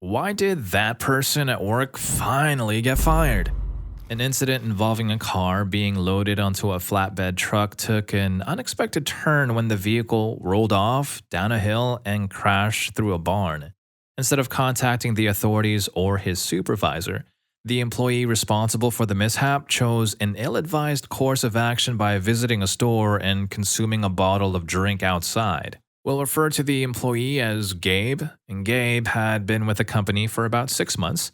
Why did that person at work finally get fired? An incident involving a car being loaded onto a flatbed truck took an unexpected turn when the vehicle rolled off down a hill and crashed through a barn. Instead of contacting the authorities or his supervisor, the employee responsible for the mishap chose an ill advised course of action by visiting a store and consuming a bottle of drink outside. We'll refer to the employee as Gabe, and Gabe had been with the company for about 6 months,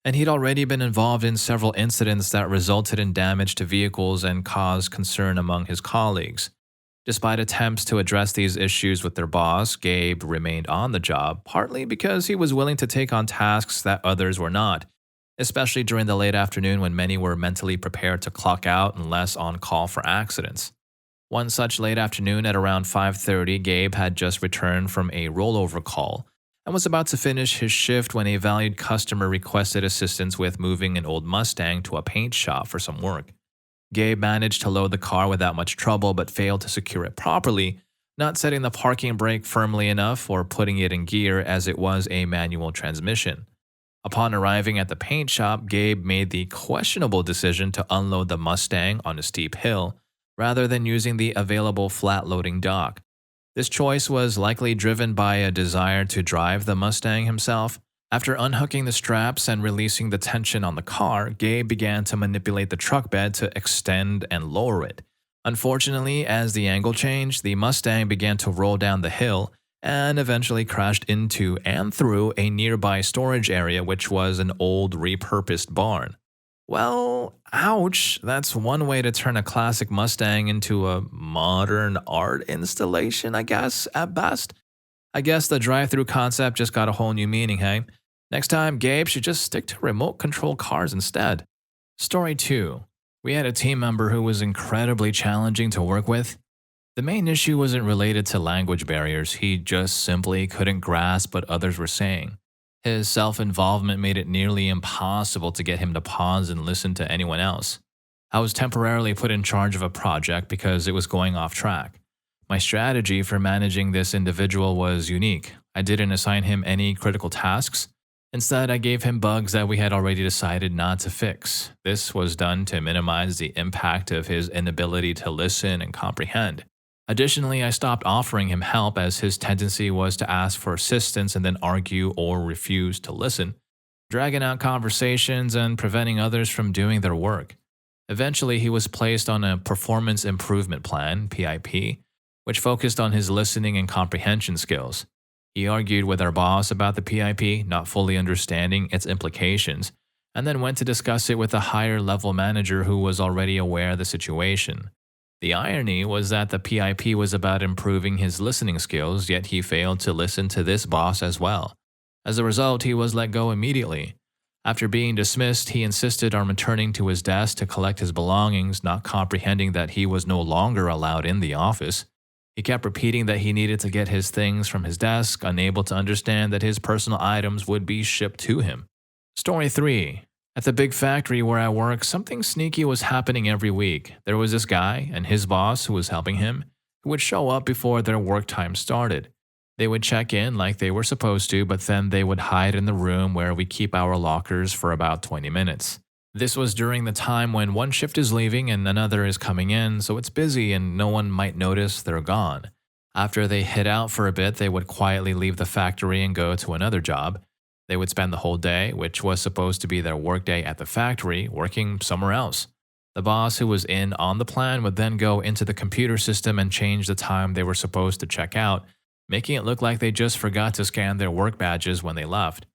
and he'd already been involved in several incidents that resulted in damage to vehicles and caused concern among his colleagues. Despite attempts to address these issues with their boss, Gabe remained on the job, partly because he was willing to take on tasks that others were not, especially during the late afternoon when many were mentally prepared to clock out and less on call for accidents. One such late afternoon at around 5:30, Gabe had just returned from a rollover call and was about to finish his shift when a valued customer requested assistance with moving an old Mustang to a paint shop for some work. Gabe managed to load the car without much trouble but failed to secure it properly, not setting the parking brake firmly enough or putting it in gear as it was a manual transmission. Upon arriving at the paint shop, Gabe made the questionable decision to unload the Mustang on a steep hill, rather than using the available flat-loading dock. This choice was likely driven by a desire to drive the Mustang himself. After unhooking the straps and releasing the tension on the car, Gabe began to manipulate the truck bed to extend and lower it. Unfortunately, as the angle changed, the Mustang began to roll down the hill and eventually crashed into and through a nearby storage area, which was an old repurposed barn. Well, ouch, that's one way to turn a classic Mustang into a modern art installation, I guess, at best. I guess the drive-through concept just got a whole new meaning, hey? Next time, Gabe should just stick to remote control cars instead. Story 2. We had a team member who was incredibly challenging to work with. The main issue wasn't related to language barriers, he just simply couldn't grasp what others were saying. His self-involvement made it nearly impossible to get him to pause and listen to anyone else. I was temporarily put in charge of a project because it was going off track. My strategy for managing this individual was unique. I didn't assign him any critical tasks. Instead, I gave him bugs that we had already decided not to fix. This was done to minimize the impact of his inability to listen and comprehend. Additionally, I stopped offering him help as his tendency was to ask for assistance and then argue or refuse to listen, dragging out conversations and preventing others from doing their work. Eventually, he was placed on a performance improvement plan, PIP, which focused on his listening and comprehension skills. He argued with our boss about the PIP, not fully understanding its implications, and then went to discuss it with a higher level manager who was already aware of the situation. The irony was that the PIP was about improving his listening skills, yet he failed to listen to this boss as well. As a result, he was let go immediately. After being dismissed, he insisted on returning to his desk to collect his belongings, not comprehending that he was no longer allowed in the office. He kept repeating that he needed to get his things from his desk, unable to understand that his personal items would be shipped to him. Story 3. At the big factory where I work, something sneaky was happening every week. There was this guy and his boss who was helping him, who would show up before their work time started. They would check in like they were supposed to, but then they would hide in the room where we keep our lockers for about 20 minutes. This was during the time when one shift is leaving and another is coming in, so it's busy and no one might notice they're gone. After they hid out for a bit, they would quietly leave the factory and go to another job. They would spend the whole day, which was supposed to be their workday at the factory, working somewhere else. The boss who was in on the plan would then go into the computer system and change the time they were supposed to check out, making it look like they just forgot to scan their work badges when they left.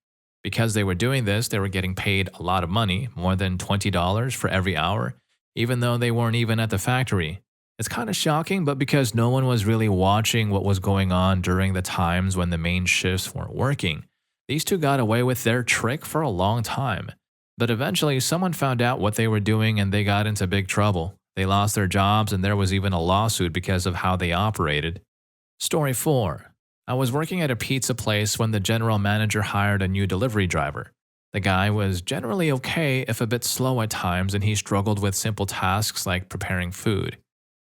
Because they were doing this, they were getting paid a lot of money, more than $20 for every hour, even though they weren't even at the factory. It's kind of shocking, but because no one was really watching what was going on during the times when the main shifts weren't working, these two got away with their trick for a long time. But eventually, someone found out what they were doing and they got into big trouble. They lost their jobs and there was even a lawsuit because of how they operated. Story 4. I was working at a pizza place when the general manager hired a new delivery driver. The guy was generally okay, if a bit slow at times, and he struggled with simple tasks like preparing food.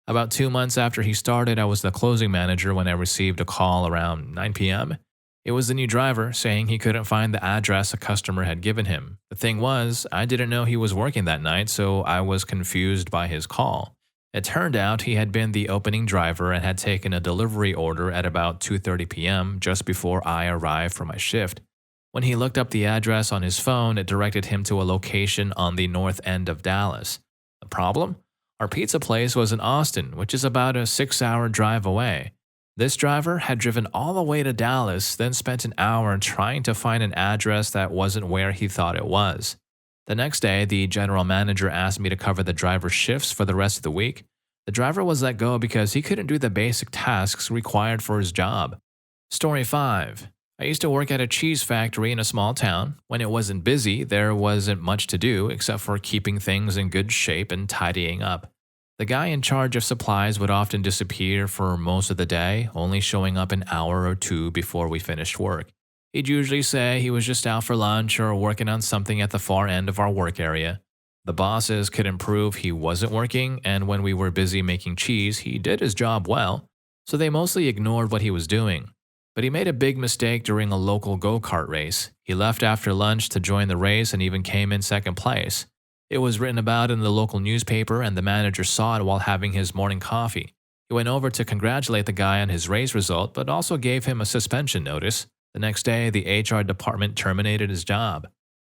About 2 months after he started, I was the closing manager when I received a call around 9 p.m. It was the new driver saying he couldn't find the address a customer had given him. The thing was, I didn't know he was working that night, so I was confused by his call. It turned out he had been the opening driver and had taken a delivery order at about 2:30 p.m., just before I arrived for my shift. When he looked up the address on his phone, it directed him to a location on the north end of Dallas. The problem? Our pizza place was in Austin, which is about a 6-hour drive away. This driver had driven all the way to Dallas, then spent an hour trying to find an address that wasn't where he thought it was. The next day, the general manager asked me to cover the driver's shifts for the rest of the week. The driver was let go because he couldn't do the basic tasks required for his job. Story 5. I used to work at a cheese factory in a small town. When it wasn't busy, there wasn't much to do except for keeping things in good shape and tidying up. The guy in charge of supplies would often disappear for most of the day, only showing up an hour or two before we finished work. He'd usually say he was just out for lunch or working on something at the far end of our work area. The bosses couldn't prove he wasn't working, and when we were busy making cheese, he did his job well, so they mostly ignored what he was doing. But he made a big mistake during a local go-kart race. He left after lunch to join the race and even came in second place. It was written about in the local newspaper, and the manager saw it while having his morning coffee. He went over to congratulate the guy on his race result, but also gave him a suspension notice. The next day, the HR department terminated his job.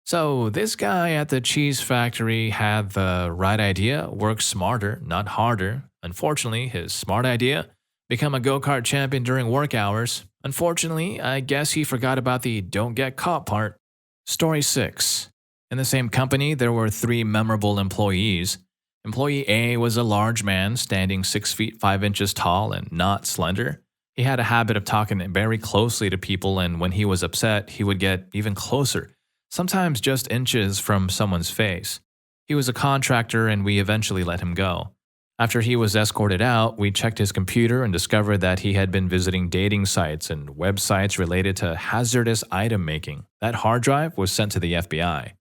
So this guy at the cheese factory had the right idea, work smarter, not harder. Unfortunately, his smart idea? Become a go-kart champion during work hours. Unfortunately, I guess he forgot about the don't get caught part. Story 6. In the same company, there were 3 memorable employees. Employee A was a large man, standing 6 feet 5 inches tall and not slender. He had a habit of talking very closely to people, and when he was upset, he would get even closer, sometimes just inches from someone's face. He was a contractor, and we eventually let him go. After he was escorted out, we checked his computer and discovered that he had been visiting dating sites and websites related to hazardous item making. That hard drive was sent to the FBI.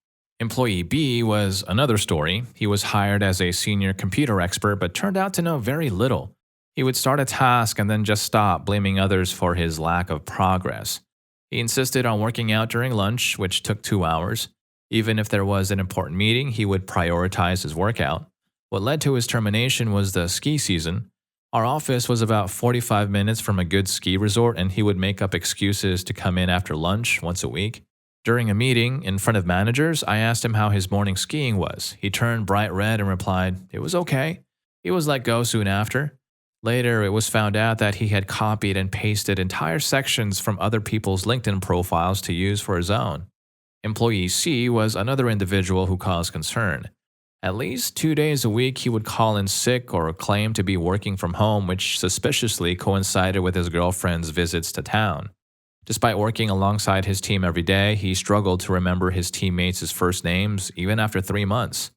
Employee B was another story. He was hired as a senior computer expert but turned out to know very little. He would start a task and then just stop, blaming others for his lack of progress. He insisted on working out during lunch, which took 2 hours. Even if there was an important meeting, he would prioritize his workout. What led to his termination was the ski season. Our office was about 45 minutes from a good ski resort, and he would make up excuses to come in after lunch once a week. During a meeting in front of managers, I asked him how his morning skiing was. He turned bright red and replied, "It was okay." He was let go soon after. Later, it was found out that he had copied and pasted entire sections from other people's LinkedIn profiles to use for his own. Employee C was another individual who caused concern. At least 2 days a week, he would call in sick or claim to be working from home, which suspiciously coincided with his girlfriend's visits to town. Despite working alongside his team every day, he struggled to remember his teammates' first names even after 3 months.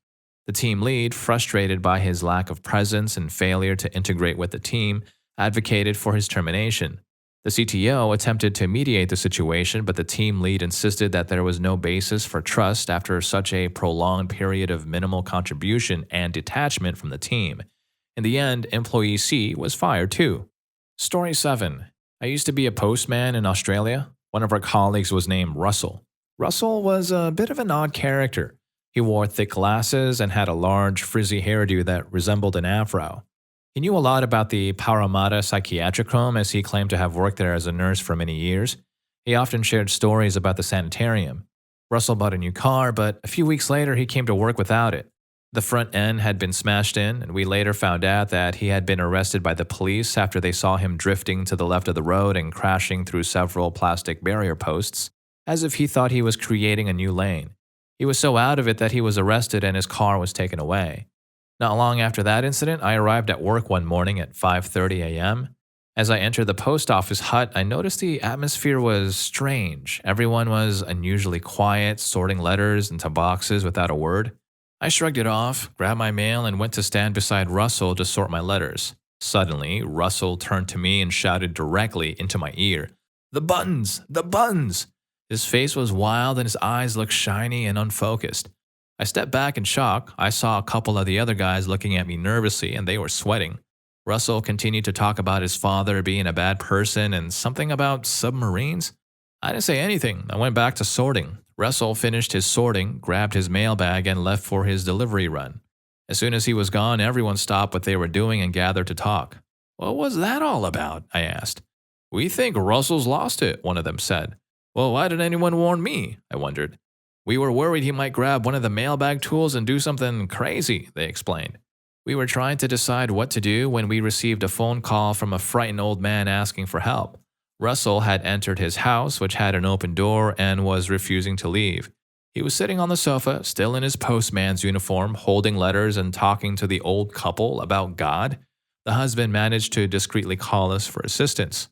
The team lead, frustrated by his lack of presence and failure to integrate with the team, advocated for his termination. The CTO attempted to mediate the situation, but the team lead insisted that there was no basis for trust after such a prolonged period of minimal contribution and detachment from the team. In the end, employee C was fired too. Story 7. I used to be a postman in Australia. One of our colleagues was named Russell. Russell was a bit of an odd character. He wore thick glasses and had a large, frizzy hairdo that resembled an afro. He knew a lot about the Parramatta psychiatric home, as he claimed to have worked there as a nurse for many years. He often shared stories about the sanitarium. Russell bought a new car, but a few weeks later he came to work without it. The front end had been smashed in, and we later found out that he had been arrested by the police after they saw him drifting to the left of the road and crashing through several plastic barrier posts, as if he thought he was creating a new lane. He was so out of it that he was arrested and his car was taken away. Not long after that incident, I arrived at work one morning at 5:30 a.m. As I entered the post office hut, I noticed the atmosphere was strange. Everyone was unusually quiet, sorting letters into boxes without a word. I shrugged it off, grabbed my mail, and went to stand beside Russell to sort my letters. Suddenly, Russell turned to me and shouted directly into my ear, "The buttons! The buttons!" His face was wild and his eyes looked shiny and unfocused. I stepped back in shock. I saw a couple of the other guys looking at me nervously, and they were sweating. Russell continued to talk about his father being a bad person and something about submarines. I didn't say anything. I went back to sorting. Russell finished his sorting, grabbed his mailbag, and left for his delivery run. As soon as he was gone, everyone stopped what they were doing and gathered to talk. What was that all about? I asked. We think Russell's lost it, one of them said. Well, why didn't anyone warn me? I wondered. We were worried he might grab one of the mailbag tools and do something crazy, they explained. We were trying to decide what to do when we received a phone call from a frightened old man asking for help. Russell had entered his house, which had an open door, and was refusing to leave. He was sitting on the sofa, still in his postman's uniform, holding letters and talking to the old couple about God. The husband managed to discreetly call us for assistance.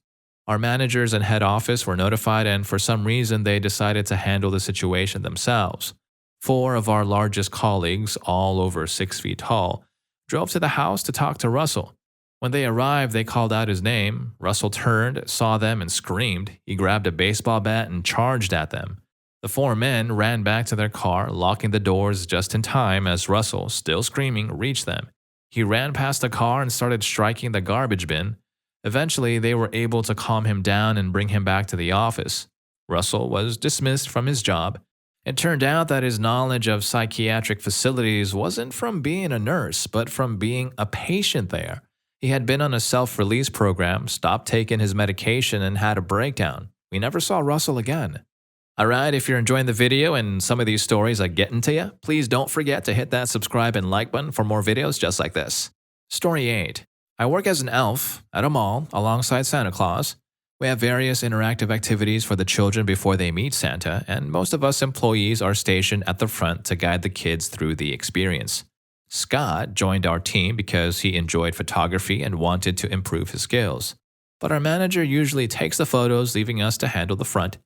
Our managers and head office were notified, and for some reason they decided to handle the situation themselves. 4 of our largest colleagues, all over 6 feet tall, drove to the house to talk to Russell. When they arrived, they called out his name. Russell turned, saw them, and screamed. He grabbed a baseball bat and charged at them. The 4 men ran back to their car, locking the doors just in time as Russell, still screaming, reached them. He ran past the car and started striking the garbage bin. Eventually, they were able to calm him down and bring him back to the office. Russell was dismissed from his job. It turned out that his knowledge of psychiatric facilities wasn't from being a nurse, but from being a patient there. He had been on a self-release program, stopped taking his medication, and had a breakdown. We never saw Russell again. Alright, if you're enjoying the video and some of these stories are getting to you, please don't forget to hit that subscribe and like button for more videos just like this. Story 8. I work as an elf at a mall alongside Santa Claus. We have various interactive activities for the children before they meet Santa, and most of us employees are stationed at the front to guide the kids through the experience. Scott joined our team because he enjoyed photography and wanted to improve his skills. But our manager usually takes the photos, leaving us to handle the front.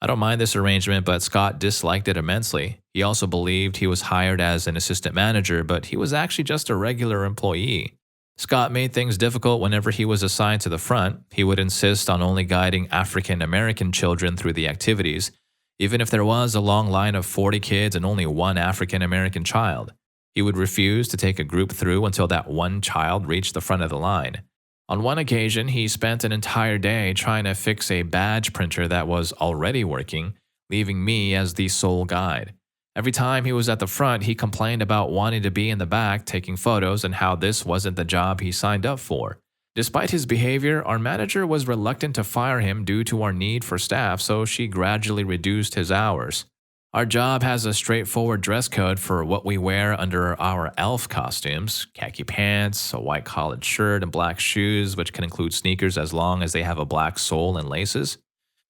I don't mind this arrangement, but Scott disliked it immensely. He also believed he was hired as an assistant manager, but he was actually just a regular employee. Scott made things difficult whenever he was assigned to the front. He would insist on only guiding African American children through the activities, even if there was a long line of 40 kids and only one African American child. He would refuse to take a group through until that one child reached the front of the line. On one occasion, he spent an entire day trying to fix a badge printer that was already working, leaving me as the sole guide. Every time he was at the front, he complained about wanting to be in the back taking photos and how this wasn't the job he signed up for. Despite his behavior, our manager was reluctant to fire him due to our need for staff, so she gradually reduced his hours. Our job has a straightforward dress code for what we wear under our elf costumes: khaki pants, a white collared shirt, and black shoes, which can include sneakers as long as they have a black sole and laces.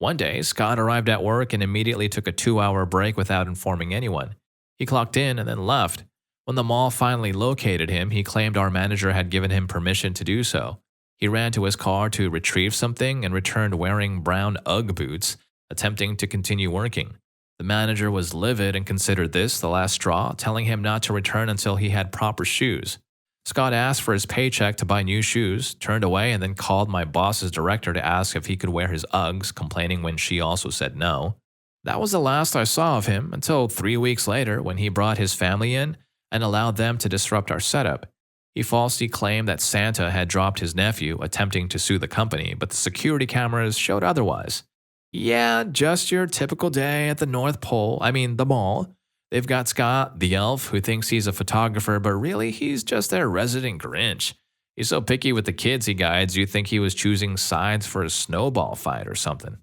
One day, Scott arrived at work and immediately took a 2-hour break without informing anyone. He clocked in and then left. When the mall finally located him, he claimed our manager had given him permission to do so. He ran to his car to retrieve something and returned wearing brown Ugg boots, attempting to continue working. The manager was livid and considered this the last straw, telling him not to return until he had proper shoes. Scott asked for his paycheck to buy new shoes, turned away, and then called my boss's director to ask if he could wear his Uggs, complaining when she also said no. That was the last I saw of him until 3 weeks later when he brought his family in and allowed them to disrupt our setup. He falsely claimed that Santa had dropped his nephew, attempting to sue the company, but the security cameras showed otherwise. Yeah, just your typical day at the the mall. They've got Scott, the elf, who thinks he's a photographer, but really he's just their resident Grinch. He's so picky with the kids he guides, you think he was choosing sides for a snowball fight or something.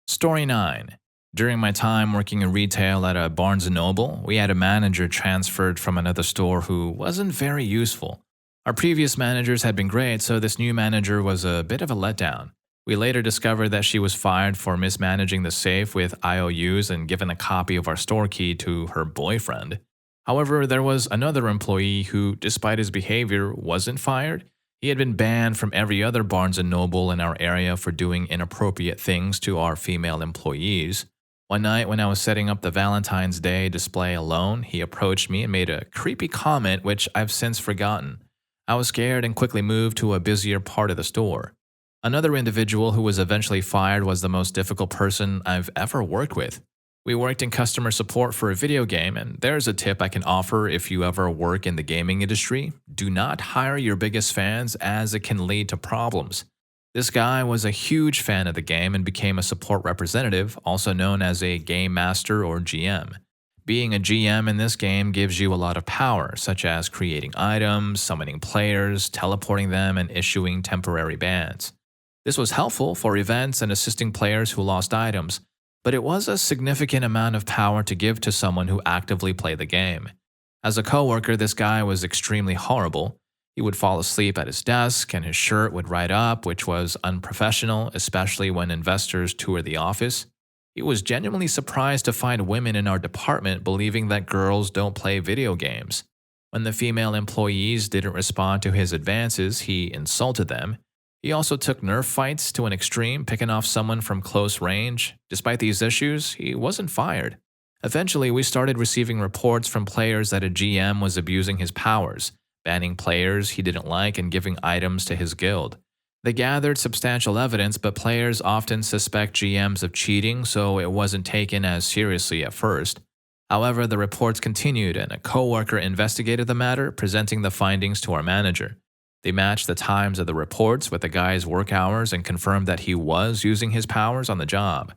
Story 9. During my time working in retail at a Barnes & Noble, we had a manager transferred from another store who wasn't very useful. Our previous managers had been great, so this new manager was a bit of a letdown. We later discovered that she was fired for mismanaging the safe with IOUs and given a copy of our store key to her boyfriend. However, there was another employee who, despite his behavior, wasn't fired. He had been banned from every other Barnes & Noble in our area for doing inappropriate things to our female employees. One night when I was setting up the Valentine's Day display alone, he approached me and made a creepy comment which I've since forgotten. I was scared and quickly moved to a busier part of the store. Another individual who was eventually fired was the most difficult person I've ever worked with. We worked in customer support for a video game, and there's a tip I can offer if you ever work in the gaming industry. Do not hire your biggest fans, as it can lead to problems. This guy was a huge fan of the game and became a support representative, also known as a game master or GM. Being a GM in this game gives you a lot of power, such as creating items, summoning players, teleporting them, and issuing temporary bans. This was helpful for events and assisting players who lost items, but it was a significant amount of power to give to someone who actively played the game. As a coworker, this guy was extremely horrible. He would fall asleep at his desk, and his shirt would ride up, which was unprofessional, especially when investors toured the office. He was genuinely surprised to find women in our department believing that girls don't play video games. When the female employees didn't respond to his advances, he insulted them. He also took Nerf fights to an extreme, picking off someone from close range. Despite these issues, he wasn't fired. Eventually, we started receiving reports from players that a GM was abusing his powers, banning players he didn't like and giving items to his guild. They gathered substantial evidence, but players often suspect GMs of cheating, so it wasn't taken as seriously at first. However, the reports continued, and a coworker investigated the matter, presenting the findings to our manager. They matched the times of the reports with the guy's work hours and confirmed that he was using his powers on the job.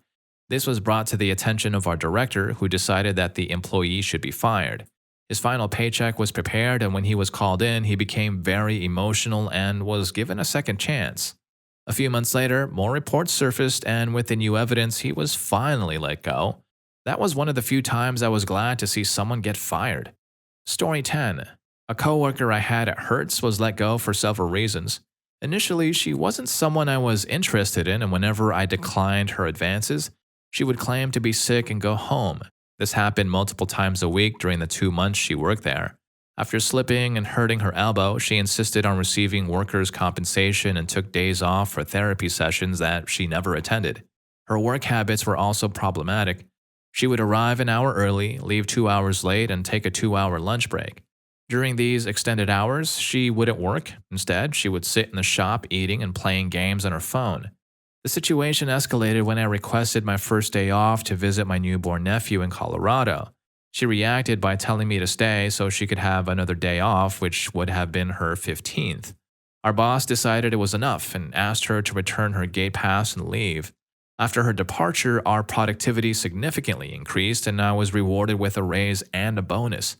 This was brought to the attention of our director, who decided that the employee should be fired. His final paycheck was prepared, and when he was called in, he became very emotional and was given a second chance. A few months later, more reports surfaced, and with the new evidence, he was finally let go. That was one of the few times I was glad to see someone get fired. Story 10. A coworker I had at Hertz was let go for several reasons. Initially, she wasn't someone I was interested in, and whenever I declined her advances, she would claim to be sick and go home. This happened multiple times a week during the 2 months she worked there. After slipping and hurting her elbow, she insisted on receiving workers' compensation and took days off for therapy sessions that she never attended. Her work habits were also problematic. She would arrive an hour early, leave 2 hours late, and take a 2-hour lunch break. During these extended hours, she wouldn't work. Instead, she would sit in the shop eating and playing games on her phone. The situation escalated when I requested my first day off to visit my newborn nephew in Colorado. She reacted by telling me to stay so she could have another day off, which would have been her 15th. Our boss decided it was enough and asked her to return her gate pass and leave. After her departure, our productivity significantly increased, and I was rewarded with a raise and a bonus.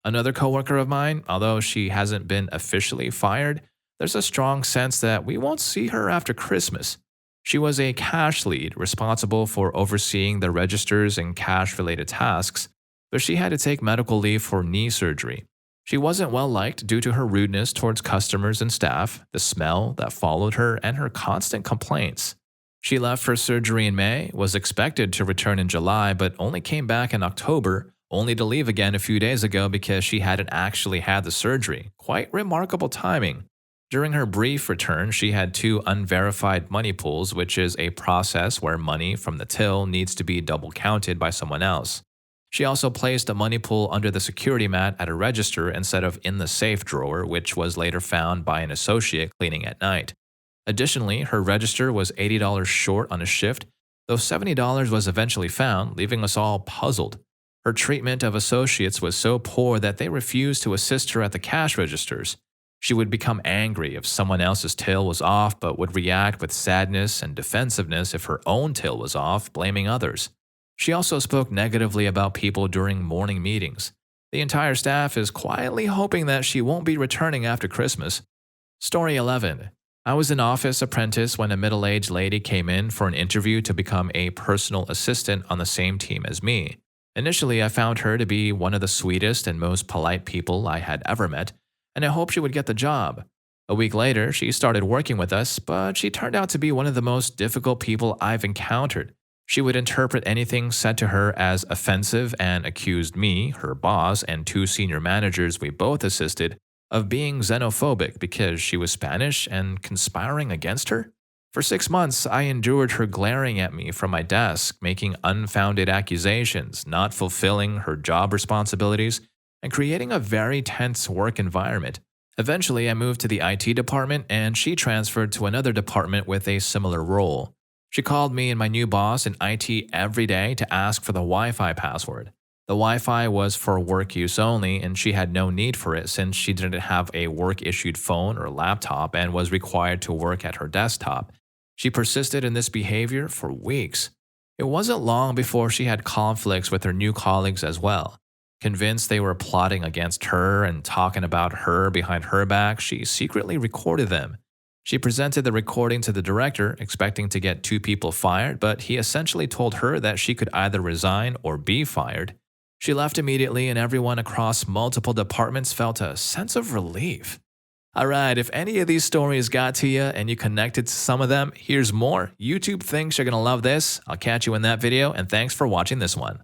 Another coworker of mine, although she hasn't been officially fired, there's a strong sense that we won't see her after Christmas. She was a cash lead responsible for overseeing the registers and cash-related tasks, but she had to take medical leave for knee surgery. She wasn't well liked due to her rudeness towards customers and staff, the smell that followed her, and her constant complaints. She left for surgery in May, was expected to return in July, but only came back in October, only to leave again a few days ago because she hadn't actually had the surgery. Quite remarkable timing. During her brief return, she had 2 unverified money pools, which is a process where money from the till needs to be double counted by someone else. She also placed a money pool under the security mat at a register instead of in the safe drawer, which was later found by an associate cleaning at night. Additionally, her register was $80 short on a shift, though $70 was eventually found, leaving us all puzzled. Her treatment of associates was so poor that they refused to assist her at the cash registers. She would become angry if someone else's till was off, but would react with sadness and defensiveness if her own till was off, blaming others. She also spoke negatively about people during morning meetings. The entire staff is quietly hoping that she won't be returning after Christmas. Story 11. I was an office apprentice when a middle-aged lady came in for an interview to become a personal assistant on the same team as me. Initially, I found her to be one of the sweetest and most polite people I had ever met, and I hoped she would get the job. A week later, she started working with us, but she turned out to be one of the most difficult people I've encountered. She would interpret anything said to her as offensive and accused me, her boss, and 2 senior managers we both assisted of being xenophobic because she was Spanish and conspiring against her. For 6 months, I endured her glaring at me from my desk, making unfounded accusations, not fulfilling her job responsibilities, and creating a very tense work environment. Eventually, I moved to the IT department, and she transferred to another department with a similar role. She called me and my new boss in IT every day to ask for the Wi-Fi password. The Wi-Fi was for work use only, and she had no need for it since she didn't have a work-issued phone or laptop and was required to work at her desktop. She persisted in this behavior for weeks. It wasn't long before she had conflicts with her new colleagues as well. Convinced they were plotting against her and talking about her behind her back, she secretly recorded them. She presented the recording to the director, expecting to get 2 people fired, but he essentially told her that she could either resign or be fired. She left immediately, and everyone across multiple departments felt a sense of relief. Alright, if any of these stories got to you and you connected to some of them, here's more. YouTube thinks you're gonna love this. I'll catch you in that video, and thanks for watching this one.